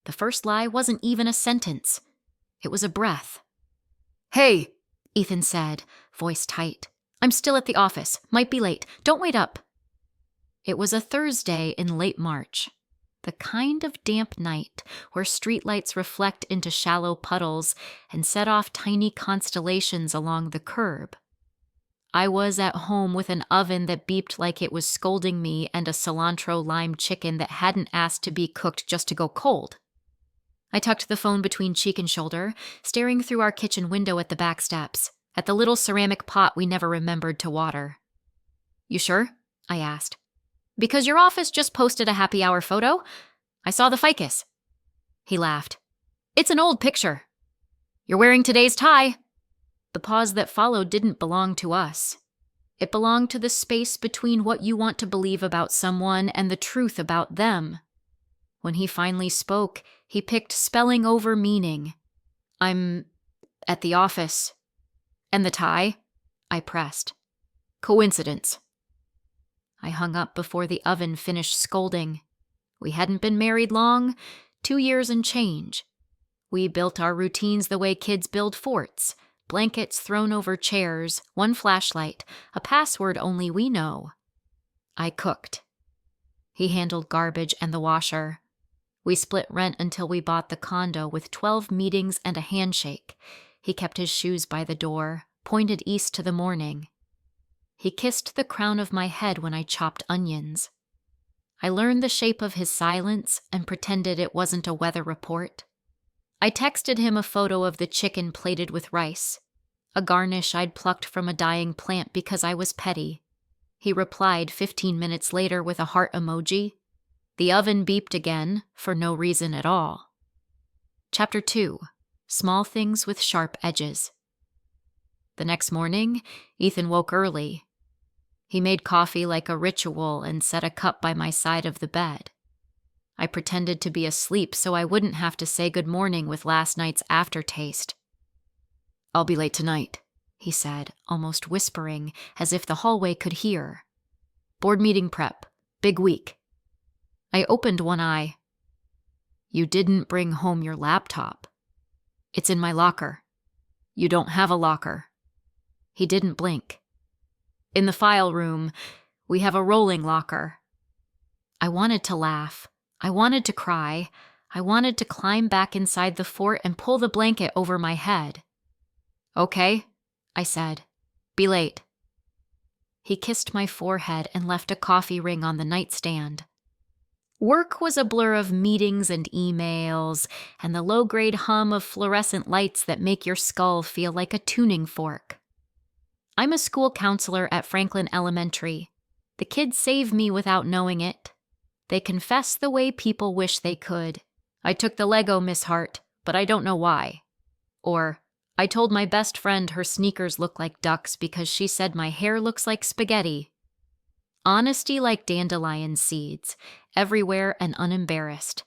The first lie wasn't even a sentence. It was a breath. "Hey," Ethan said, voice tight. "I'm still at the office. Might be late. Don't wait up." It was a Thursday in late March. The kind of damp night where streetlights reflect into shallow puddles and set off tiny constellations along the curb. I was at home with an oven that beeped like it was scolding me and a cilantro lime chicken that hadn't asked to be cooked just to go cold. I tucked the phone between cheek and shoulder, staring through our kitchen window at the back steps, at the little ceramic pot we never remembered to water. "You sure?" I asked. "Because your office just posted a happy hour photo. I saw the ficus." He laughed. "It's an old picture. You're wearing today's tie." The pause that followed didn't belong to us. It belonged to the space between what you want to believe about someone and the truth about them. When he finally spoke, he picked spelling over meaning. "I'm at the office." "And the tie?" I pressed. "Coincidence." I hung up before the oven finished scolding. We hadn't been married long, 2 years and change. We built our routines the way kids build forts, blankets thrown over chairs, one flashlight, a password only we know. I cooked. He handled garbage and the washer. We split rent until we bought the condo with 12 meetings and a handshake. He kept his shoes by the door, pointed east to the morning. He kissed the crown of my head when I chopped onions. I learned the shape of his silence and pretended it wasn't a weather report. I texted him a photo of the chicken plated with rice, a garnish I'd plucked from a dying plant because I was petty. He replied 15 minutes later with a heart emoji. The oven beeped again, for no reason at all. Chapter 2. Small Things with Sharp Edges. The next morning, Ethan woke early. He made coffee like a ritual and set a cup by my side of the bed. I pretended to be asleep so I wouldn't have to say good morning with last night's aftertaste. "I'll be late tonight," he said, almost whispering, as if the hallway could hear. "Board meeting prep. Big week." I opened one eye. "You didn't bring home your laptop." "It's in my locker." "You don't have a locker." He didn't blink. "In the file room, we have a rolling locker." I wanted to laugh. I wanted to cry. I wanted to climb back inside the fort and pull the blanket over my head. "Okay," I said. "Be late." He kissed my forehead and left a coffee ring on the nightstand. Work was a blur of meetings and emails, and the low-grade hum of fluorescent lights that make your skull feel like a tuning fork. I'm a school counselor at Franklin Elementary. The kids save me without knowing it. They confess the way people wish they could. "I took the Lego, Miss Hart, but I don't know why." Or, "I told my best friend her sneakers look like ducks because she said my hair looks like spaghetti." Honesty like dandelion seeds, everywhere and unembarrassed.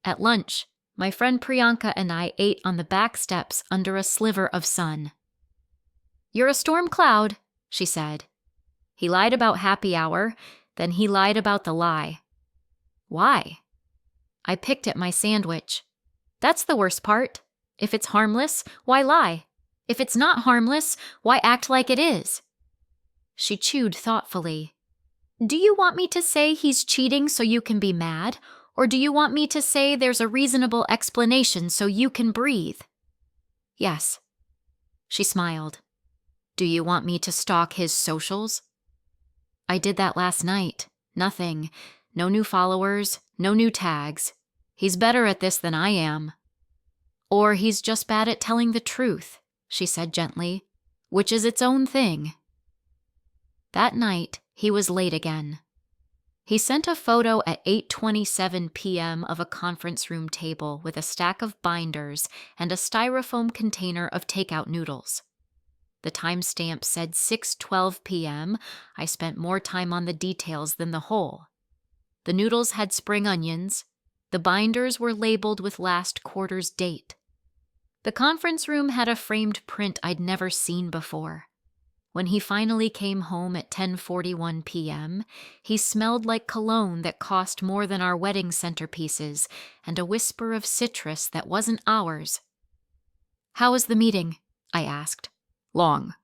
At lunch, my friend Priyanka and I ate on the back steps under a sliver of sun. "You're a storm cloud," she said. He lied about happy hour, then he lied about the lie. "Why?" I picked at my sandwich. "That's the worst part. If it's harmless, why lie? If it's not harmless, why act like it is?" She chewed thoughtfully. "Do you want me to say he's cheating so you can be mad? Or do you want me to say there's a reasonable explanation so you can breathe?" "Yes." She smiled. "Do you want me to stalk his socials?" "I did that last night. Nothing. No new followers, no new tags. He's better at this than I am." "Or he's just bad at telling the truth," she said gently, "which is its own thing." That night, he was late again. He sent a photo at 8:27 p.m. of a conference room table with a stack of binders and a styrofoam container of takeout noodles. The timestamp said 6:12 p.m. I spent more time on the details than the whole. The noodles had spring onions. The binders were labeled with last quarter's date. The conference room had a framed print I'd never seen before. When he finally came home at 10:41 p.m., he smelled like cologne that cost more than our wedding centerpieces and a whisper of citrus that wasn't ours. "How was the meeting?" I asked. "Long."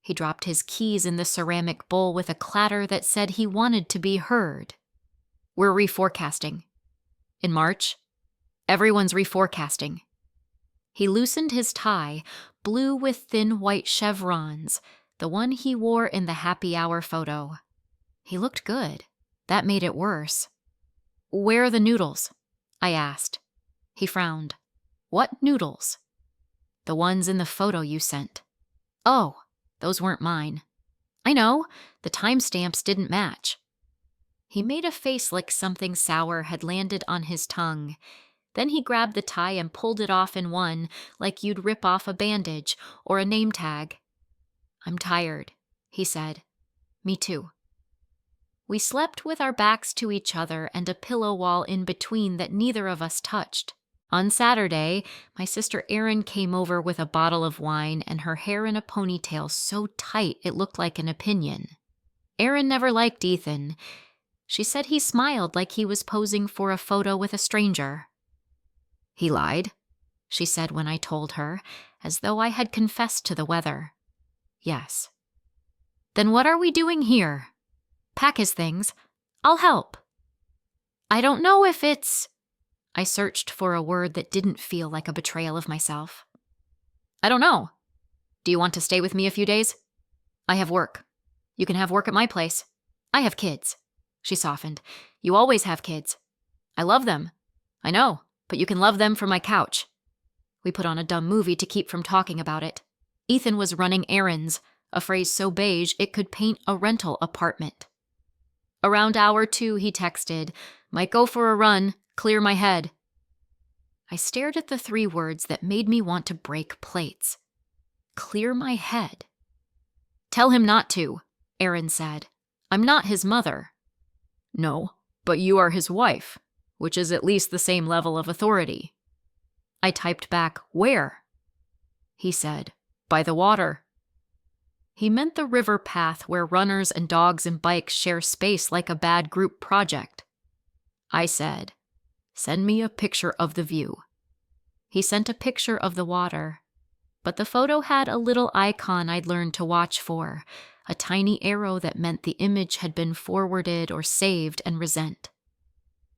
He dropped his keys in the ceramic bowl with a clatter that said he wanted to be heard. "We're reforecasting." "In March?" "Everyone's reforecasting." He loosened his tie, blue with thin white chevrons, the one he wore in the happy hour photo. He looked good. That made it worse. "Where are the noodles?" I asked. He frowned. "What noodles?" "The ones in the photo you sent." "Oh, those weren't mine." "I know. The timestamps didn't match." He made a face like something sour had landed on his tongue. Then he grabbed the tie and pulled it off in one, like you'd rip off a bandage or a name tag. "I'm tired," he said. "Me too." We slept with our backs to each other and a pillow wall in between that neither of us touched. On Saturday, my sister Erin came over with a bottle of wine and her hair in a ponytail so tight it looked like an opinion. Erin never liked Ethan. She said he smiled like he was posing for a photo with a stranger. "He lied," she said when I told her, as though I had confessed to the weather. "Yes." "Then what are we doing here?" "Pack his things. I'll help." "I don't know if it's—" I searched for a word that didn't feel like a betrayal of myself. "I don't know. Do you want to stay with me a few days?" "I have work. You can have work at my place. I have kids." She softened. "You always have kids." "I love them." "I know, but you can love them from my couch." We put on a dumb movie to keep from talking about it. Ethan was running errands, a phrase so beige it could paint a rental apartment. Around hour 2, he texted, "Might go for a run, clear my head." I stared at the 3 words that made me want to break plates. Clear my head. "Tell him not to," Erin said. "I'm not his mother." "No, but you are his wife, which is at least the same level of authority." I typed back, "Where?" He said, "By the water." He meant the river path where runners and dogs and bikes share space like a bad group project. I said, "Send me a picture of the view." He sent a picture of the water, but the photo had a little icon I'd learned to watch for, a tiny arrow that meant the image had been forwarded or saved and resent.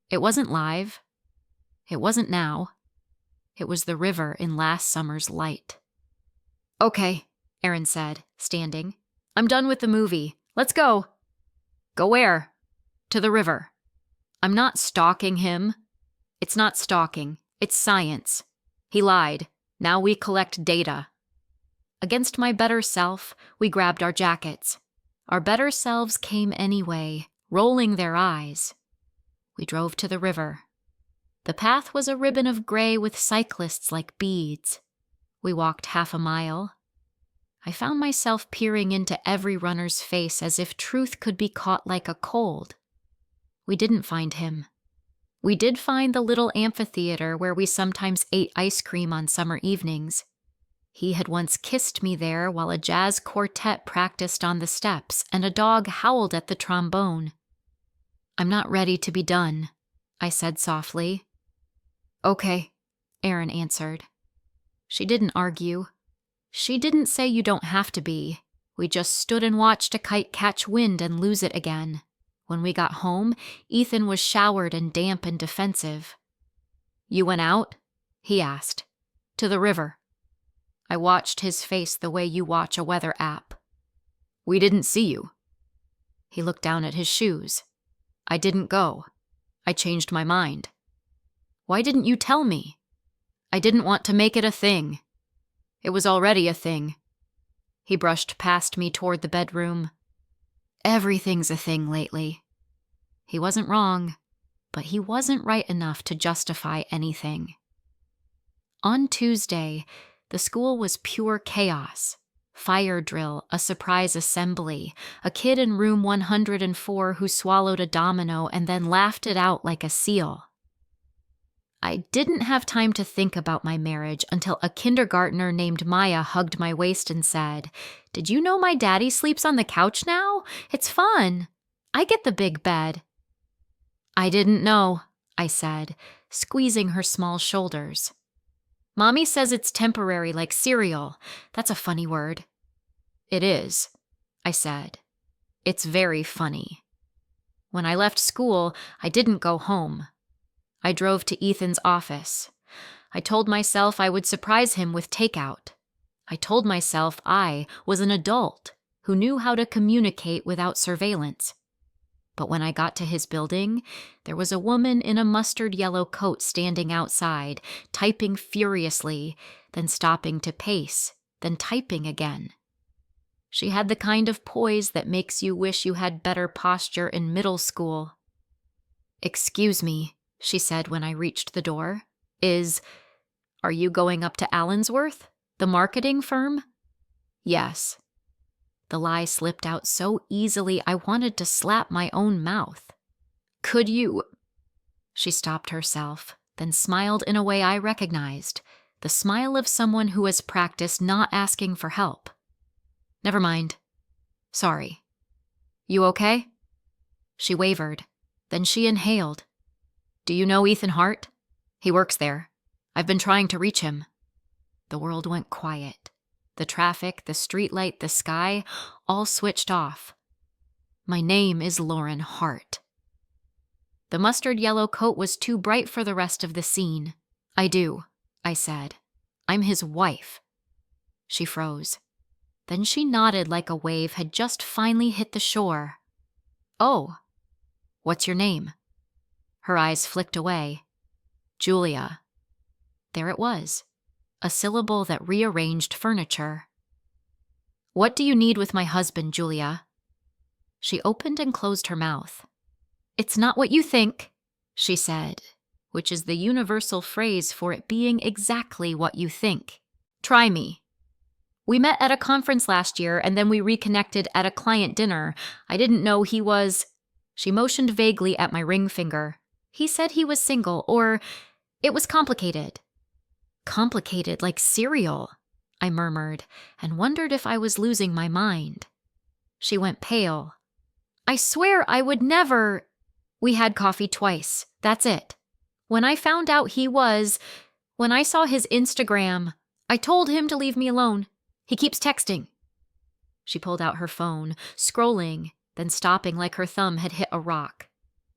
It wasn't live. It wasn't now. It was the river in last summer's light. "Okay," Erin said, standing. "I'm done with the movie. Let's go." "Go where?" "To the river." "I'm not stalking him." "It's not stalking. It's science. He lied. Now we collect data." Against my better self, we grabbed our jackets. Our better selves came anyway, rolling their eyes. We drove to the river. The path was a ribbon of gray with cyclists like beads. We walked half a mile. I found myself peering into every runner's face as if truth could be caught like a cold. We didn't find him. We did find the little amphitheater where we sometimes ate ice cream on summer evenings. He had once kissed me there while a jazz quartet practiced on the steps and a dog howled at the trombone. "I'm not ready to be done," I said softly. "Okay," Erin answered. She didn't argue. She didn't say you don't have to be. We just stood and watched a kite catch wind and lose it again. When we got home, Ethan was showered and damp and defensive. "You went out?" he asked. "To the river." I watched his face the way you watch a weather app. "We didn't see you." He looked down at his shoes. "I didn't go. I changed my mind." "Why didn't you tell me?" "I didn't want to make it a thing." "It was already a thing." He brushed past me toward the bedroom. "Everything's a thing lately." He wasn't wrong, but he wasn't right enough to justify anything. On Tuesday, the school was pure chaos. Fire drill, a surprise assembly, a kid in room 104 who swallowed a domino and then laughed it out like a seal. I didn't have time to think about my marriage until a kindergartner named Maya hugged my waist and said, "Did you know my daddy sleeps on the couch now? It's fun. I get the big bed." "I didn't know," I said, squeezing her small shoulders. "Mommy says it's temporary like cereal. That's a funny word." "It is," I said. "It's very funny." When I left school, I didn't go home. I drove to Ethan's office. I told myself I would surprise him with takeout. I told myself I was an adult who knew how to communicate without surveillance. But when I got to his building, there was a woman in a mustard yellow coat standing outside, typing furiously, then stopping to pace, then typing again. She had the kind of poise that makes you wish you had better posture in middle school. "Excuse me," she said when I reached the door. Are you going up to Allensworth, the marketing firm?" "Yes." The lie slipped out so easily I wanted to slap my own mouth. "Could you—" She stopped herself, then smiled in a way I recognized, the smile of someone who has practiced not asking for help. "Never mind. Sorry. You okay?" She wavered. Then she inhaled. "Do you know Ethan Hart? He works there. I've been trying to reach him." The world went quiet. The traffic, the streetlight, the sky, all switched off. "My name is Lauren Hart." The mustard yellow coat was too bright for the rest of the scene. "I do," I said. "I'm his wife." She froze. Then she nodded like a wave had just finally hit the shore. "Oh, what's your name?" Her eyes flicked away. "Julia." There it was. A syllable that rearranged furniture. "What do you need with my husband, Julia?" She opened and closed her mouth. "It's not what you think," she said, which is the universal phrase for it being exactly what you think. "Try me. We met at a conference last year, and then we reconnected at a client dinner. I didn't know he was—" She motioned vaguely at my ring finger. "He said he was single, or it was complicated." "Complicated like cereal," I murmured, and wondered if I was losing my mind. She went pale. "I swear I would never—" "We had coffee twice. That's it. When I found out when I saw his Instagram, I told him to leave me alone. He keeps texting." She pulled out her phone, scrolling, then stopping like her thumb had hit a rock.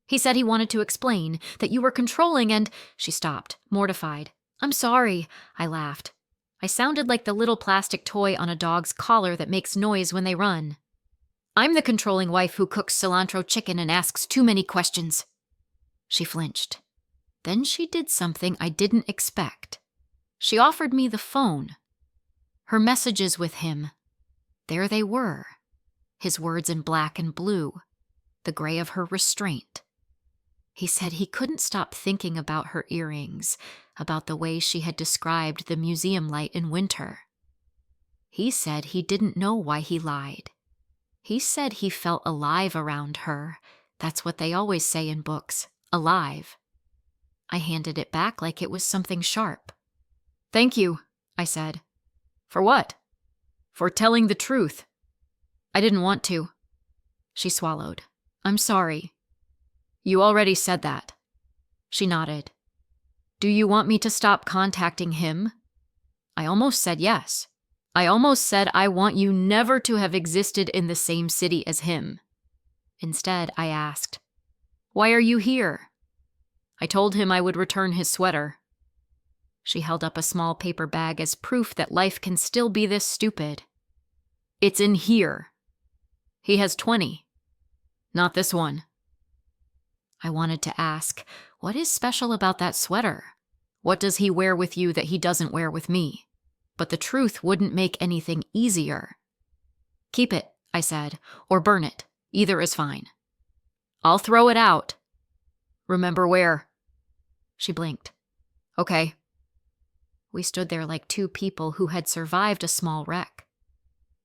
"He said he wanted to explain, that you were controlling and—" She stopped, mortified. "I'm sorry," I laughed. I sounded like the little plastic toy on a dog's collar that makes noise when they run. "I'm the controlling wife who cooks cilantro chicken and asks too many questions." She flinched. Then she did something I didn't expect. She offered me the phone. Her messages with him. There they were. His words in black and blue. The gray of her restraint. He said he couldn't stop thinking about her earrings, about the way she had described the museum light in winter. He said he didn't know why he lied. He said he felt alive around her. That's what they always say in books, alive. I handed it back like it was something sharp. "Thank you," I said. "For what?" "For telling the truth." "I didn't want to." She swallowed. "I'm sorry." "You already said that." She nodded. "Do you want me to stop contacting him?" I almost said yes. I almost said I want you never to have existed in the same city as him. Instead, I asked, "Why are you here?" I told him I would return his sweater. She held up a small paper bag as proof that life can still be this stupid. "It's in here. He has 20. Not this one." I wanted to ask, what is special about that sweater? What does he wear with you that he doesn't wear with me? But the truth wouldn't make anything easier. "Keep it," I said, "or burn it. Either is fine." "I'll throw it out." "Remember where?" She blinked. "Okay." We stood there like two people who had survived a small wreck.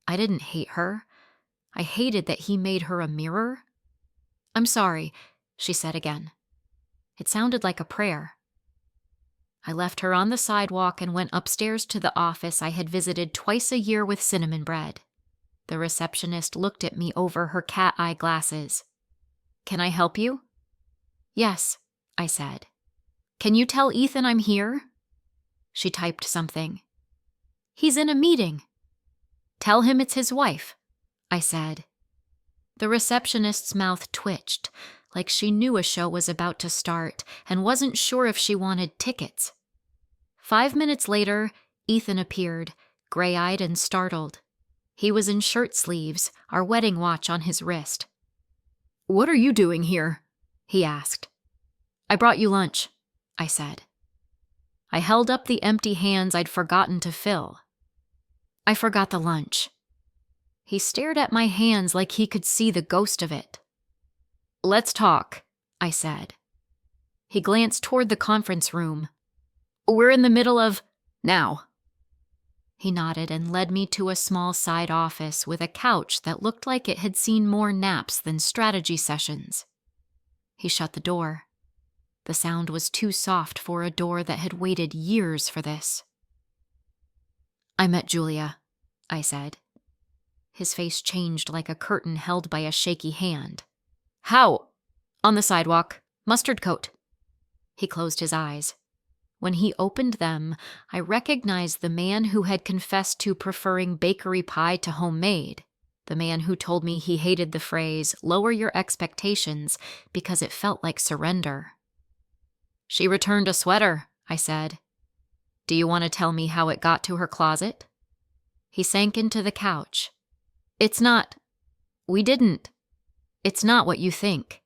I didn't hate her. I hated that he made her a mirror. "I'm sorry," she said again. It sounded like a prayer. I left her on the sidewalk and went upstairs to the office I had visited twice a year with cinnamon bread. The receptionist looked at me over her cat-eye glasses. "Can I help you?" "Yes," I said. "Can you tell Ethan I'm here?" She typed something. "He's in a meeting." "Tell him it's his wife," I said. The receptionist's mouth twitched, like she knew a show was about to start and wasn't sure if she wanted tickets. 5 minutes later, Ethan appeared, gray-eyed and startled. He was in shirt sleeves, our wedding watch on his wrist. "What are you doing here?" he asked. "I brought you lunch," I said. I held up the empty hands I'd forgotten to fill. "I forgot the lunch." He stared at my hands like he could see the ghost of it. "Let's talk," I said. He glanced toward the conference room. "We're in the middle of now." He nodded and led me to a small side office with a couch that looked like it had seen more naps than strategy sessions. He shut the door. The sound was too soft for a door that had waited years for this. "I met Julia," I said. His face changed like a curtain held by a shaky hand. "How?" "On the sidewalk. Mustard coat." He closed his eyes. When he opened them, I recognized the man who had confessed to preferring bakery pie to homemade, the man who told me he hated the phrase, "lower your expectations," because it felt like surrender. "She returned a sweater," I said. "Do you want to tell me how it got to her closet?" He sank into the couch. It's not what you think."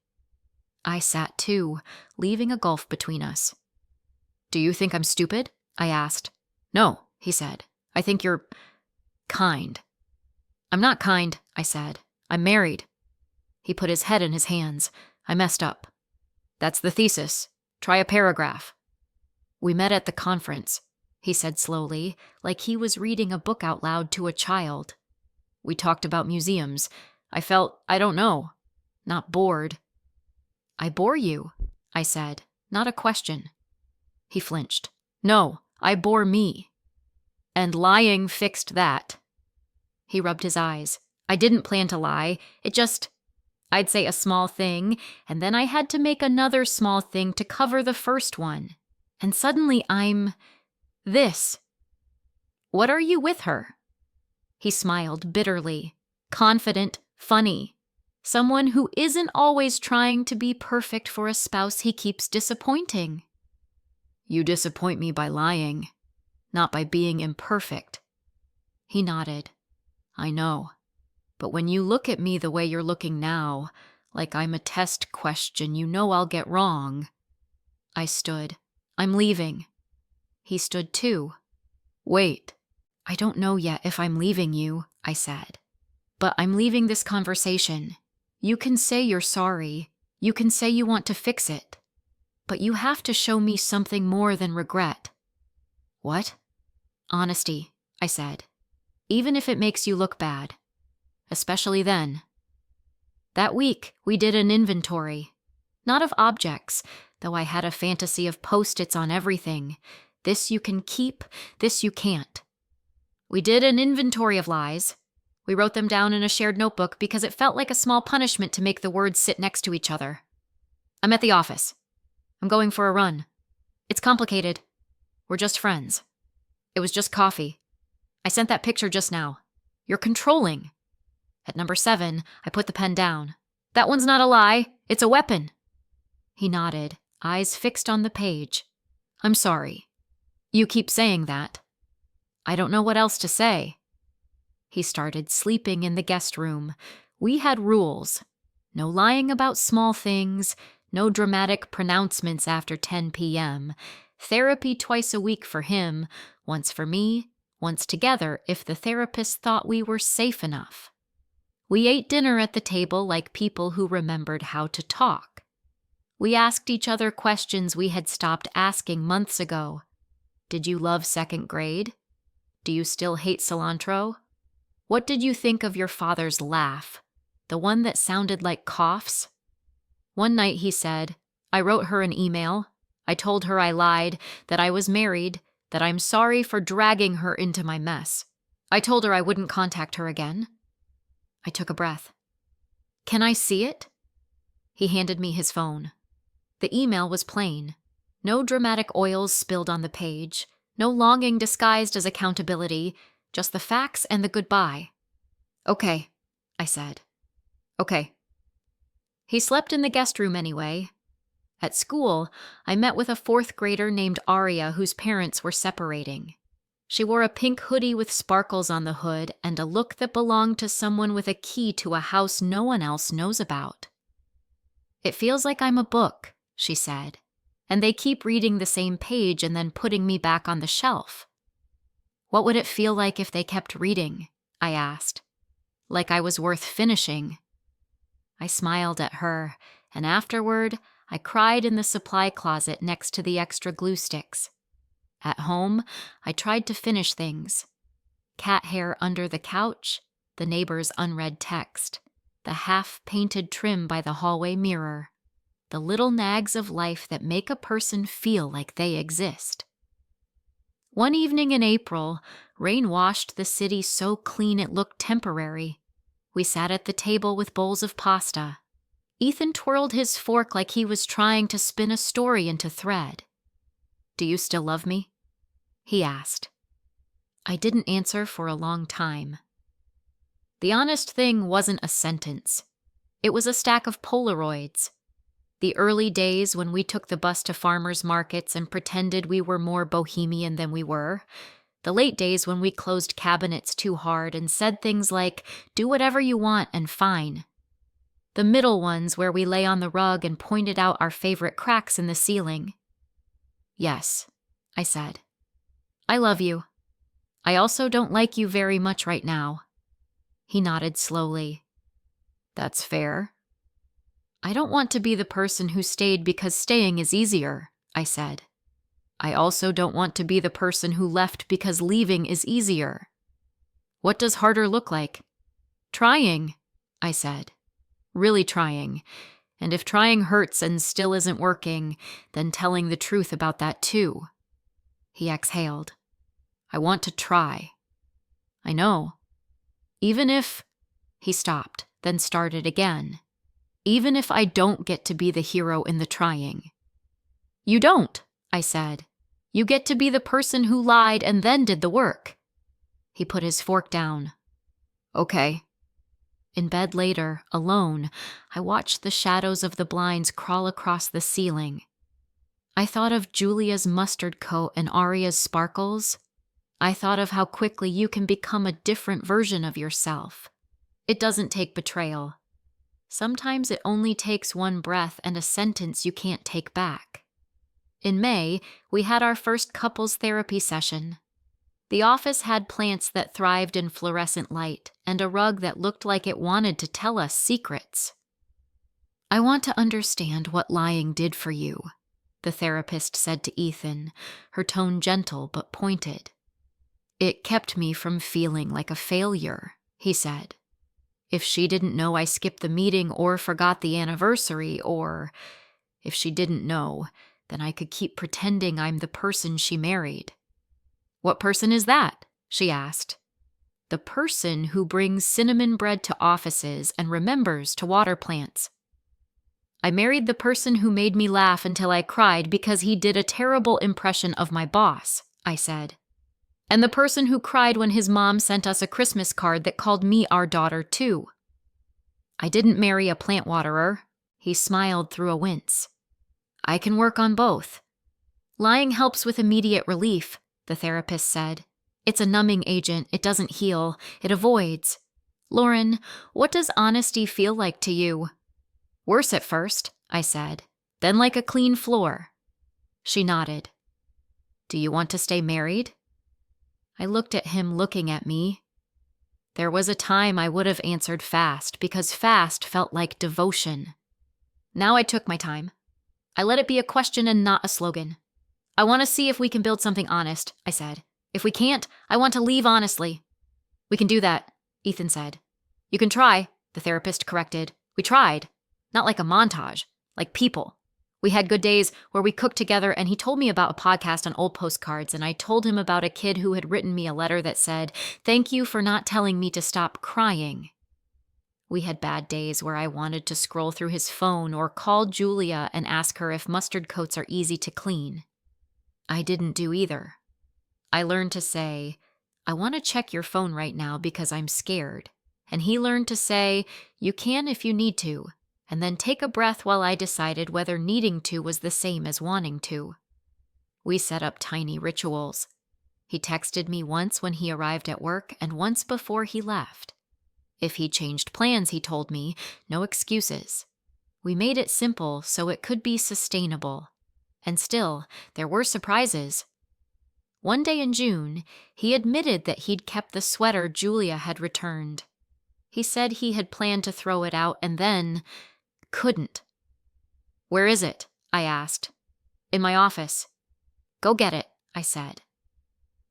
I sat too, leaving a gulf between us. "Do you think I'm stupid?" I asked. "No," he said. "I think you're kind." "I'm not kind," I said. "I'm married." He put his head in his hands. I messed up. "That's the thesis. Try a paragraph." "We met at the conference," he said slowly, like he was reading a book out loud to a child. "We talked about museums. I felt, I don't know, not bored." "I bore you," I said, not a question. He flinched. "No, I bore me. And lying fixed that." He rubbed his eyes. "I didn't plan to lie. I'd say a small thing, and then I had to make another small thing to cover the first one. And suddenly I'm this." "What are you with her?" He smiled bitterly. "Confident, funny. Someone who isn't always trying to be perfect for a spouse he keeps disappointing." "You disappoint me by lying, not by being imperfect." He nodded. "I know. But when you look at me the way you're looking now, like I'm a test question you know I'll get wrong." I stood. "I'm leaving." He stood too. "Wait." "I don't know yet if I'm leaving you," I said. "But I'm leaving this conversation. You can say you're sorry. You can say you want to fix it. But you have to show me something more than regret." "What?" "Honesty," I said. "Even if it makes you look bad. Especially then." That week, we did an inventory. Not of objects, though I had a fantasy of Post-its on everything. This you can keep, this you can't. We did an inventory of lies. We wrote them down in a shared notebook because it felt like a small punishment to make the words sit next to each other. "I'm at the office. I'm going for a run. It's complicated. We're just friends. It was just coffee. I sent that picture just now. You're controlling." At number 7, I put the pen down. "That one's not a lie. It's a weapon." He nodded, eyes fixed on the page. "I'm sorry. You keep saying that." "I don't know what else to say." He started sleeping in the guest room. We had rules. No lying about small things, no dramatic pronouncements after 10 p.m., therapy twice a week for him, once for me, once together if the therapist thought we were safe enough. We ate dinner at the table like people who remembered how to talk. We asked each other questions we had stopped asking months ago. Did you love second grade? Do you still hate cilantro? What did you think of your father's laugh? The one that sounded like coughs? One night he said, "I wrote her an email. I told her I lied, that I was married, that I'm sorry for dragging her into my mess. I told her I wouldn't contact her again. I took a breath. Can I see it? He handed me his phone. The email was plain. No dramatic oils spilled on the page, no longing disguised as accountability, just the facts and the goodbye. Okay, I said. Okay. He slept in the guest room anyway. At school, I met with a 4th grader named Aria whose parents were separating. She wore a pink hoodie with sparkles on the hood and a look that belonged to someone with a key to a house no one else knows about. It feels like I'm a book, she said, and they keep reading the same page and then putting me back on the shelf. What would it feel like if they kept reading? I asked. Like I was worth finishing. I smiled at her, and afterward, I cried in the supply closet next to the extra glue sticks. At home, I tried to finish things. Cat hair under the couch, the neighbor's unread text, the half-painted trim by the hallway mirror, the little nags of life that make a person feel like they exist. One evening in April, rain washed the city so clean it looked temporary. We sat at the table with bowls of pasta. Ethan twirled his fork like he was trying to spin a story into thread. Do you still love me? He asked. I didn't answer for a long time. The honest thing wasn't a sentence. It was a stack of Polaroids. The early days when we took the bus to farmers' markets and pretended we were more bohemian than we were. The late days when we closed cabinets too hard and said things like, do whatever you want and fine. The middle ones where we lay on the rug and pointed out our favorite cracks in the ceiling. Yes, I said. I love you. I also don't like you very much right now. He nodded slowly. That's fair. I don't want to be the person who stayed because staying is easier, I said. I also don't want to be the person who left because leaving is easier. What does harder look like? Trying, I said. Really trying. And if trying hurts and still isn't working, then telling the truth about that too. He exhaled. I want to try. I know. Even if... He stopped, then started again. Even if I don't get to be the hero in the trying. You don't, I said. You get to be the person who lied and then did the work. He put his fork down. Okay. In bed later, alone, I watched the shadows of the blinds crawl across the ceiling. I thought of Julia's mustard coat and Aria's sparkles. I thought of how quickly you can become a different version of yourself. It doesn't take betrayal. Sometimes it only takes one breath and a sentence you can't take back. In May, we had our first couples therapy session. The office had plants that thrived in fluorescent light and a rug that looked like it wanted to tell us secrets. I want to understand what lying did for you, the therapist said to Ethan, her tone gentle but pointed. It kept me from feeling like a failure, he said. If she didn't know I skipped the meeting or forgot the anniversary, or if she didn't know, then I could keep pretending I'm the person she married. What person is that? She asked. The person who brings cinnamon bread to offices and remembers to water plants. I married the person who made me laugh until I cried because he did a terrible impression of my boss, I said. And the person who cried when his mom sent us a Christmas card that called me our daughter too. I didn't marry a plant waterer. He smiled through a wince. I can work on both. Lying helps with immediate relief, the therapist said. It's a numbing agent. It doesn't heal. It avoids. Lauren, what does honesty feel like to you? Worse at first, I said. Then like a clean floor. She nodded. Do you want to stay married? I looked at him looking at me. There was a time I would have answered fast because fast felt like devotion. Now I took my time. I let it be a question and not a slogan. I want to see if we can build something honest, I said. If we can't, I want to leave honestly. We can do that, Ethan said. You can try, the therapist corrected. We tried. Not like a montage, like people. We had good days where we cooked together, and he told me about a podcast on old postcards, and I told him about a kid who had written me a letter that said, "Thank you for not telling me to stop crying." We had bad days where I wanted to scroll through his phone or call Julia and ask her if mustard coats are easy to clean. I didn't do either. I learned to say, "I want to check your phone right now because I'm scared." And he learned to say, "You can if you need to," and then take a breath while I decided whether needing to was the same as wanting to. We set up tiny rituals. He texted me once when he arrived at work and once before he left. If he changed plans, he told me, no excuses. We made it simple so it could be sustainable. And still, there were surprises. One day in June, he admitted that he'd kept the sweater Julia had returned. He said he had planned to throw it out and then couldn't. "Where is it?" I asked. "In my office." "Go get it," I said.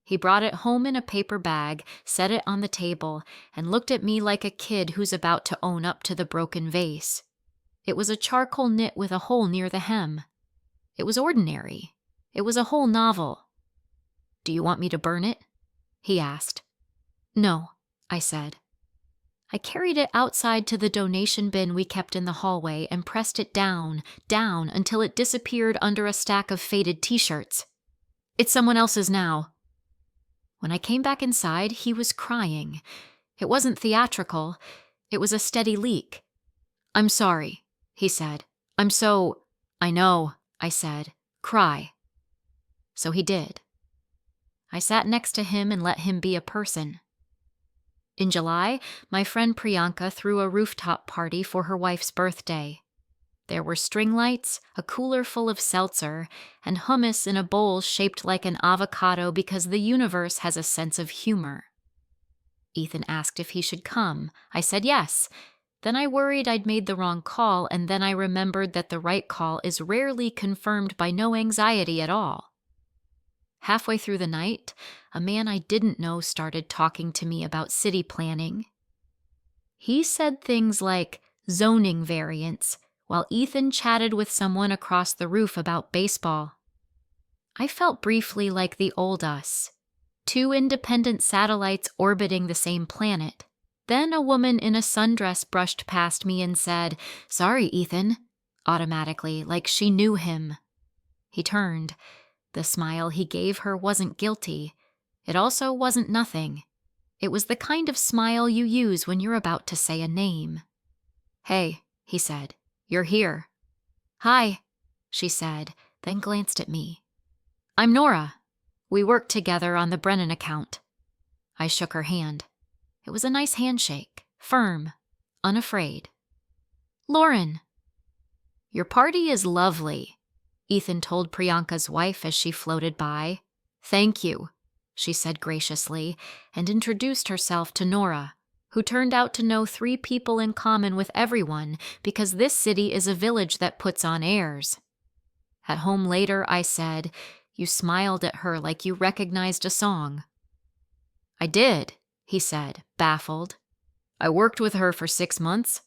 He brought it home in a paper bag, set it on the table, and looked at me like a kid who's about to own up to the broken vase. It was a charcoal knit with a hole near the hem. It was ordinary. It was a whole novel. "Do you want me to burn it?" he asked. "No," I said. I carried it outside to the donation bin we kept in the hallway and pressed it down, until it disappeared under a stack of faded t-shirts. "It's someone else's now." When I came back inside, he was crying. It wasn't theatrical. It was a steady leak. "I'm sorry," he said. "I know," I said. "Cry." So he did. I sat next to him and let him be a person. In July, my friend Priyanka threw a rooftop party for her wife's birthday. There were string lights, a cooler full of seltzer, and hummus in a bowl shaped like an avocado because the universe has a sense of humor. Ethan asked if he should come. I said yes. Then I worried I'd made the wrong call, and then I remembered that the right call is rarely confirmed by no anxiety at all. Halfway through the night, a man I didn't know started talking to me about city planning. He said things like zoning variants, while Ethan chatted with someone across the roof about baseball. I felt briefly like the old us, two independent satellites orbiting the same planet. Then a woman in a sundress brushed past me and said, "Sorry, Ethan," automatically, like she knew him. He turned. The smile he gave her wasn't guilty. It also wasn't nothing. It was the kind of smile you use when you're about to say a name. "Hey," he said, "you're here." "Hi," she said, then glanced at me. "I'm Nora. We worked together on the Brennan account." I shook her hand. It was a nice handshake, firm, unafraid. "Lauren." "Your party is lovely," Ethan told Priyanka's wife as she floated by. "Thank you," she said graciously, and introduced herself to Nora, who turned out to know 3 people in common with everyone because this city is a village that puts on airs. At home later, I said, "You smiled at her like you recognized a song." "I did," he said, baffled. "I worked with her for 6 months.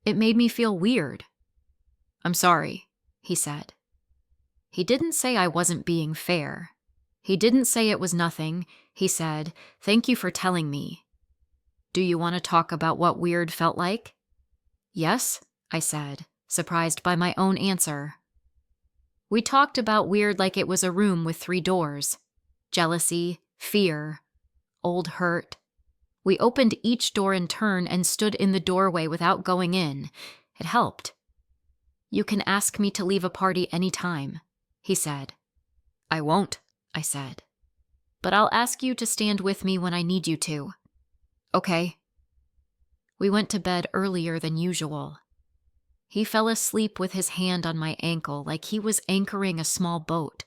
It made me feel weird." "I'm sorry," he said. He didn't say I wasn't being fair. He didn't say it was nothing. He said, "Thank you for telling me. Do you want to talk about what weird felt like?" "Yes," I said, surprised by my own answer. We talked about weird like it was a room with 3 doors. Jealousy, fear, old hurt. We opened each door in turn and stood in the doorway without going in. It helped. "You can ask me to leave a party anytime," he said. "I won't," I said. "But I'll ask you to stand with me when I need you to." "Okay." We went to bed earlier than usual. He fell asleep with his hand on my ankle like he was anchoring a small boat.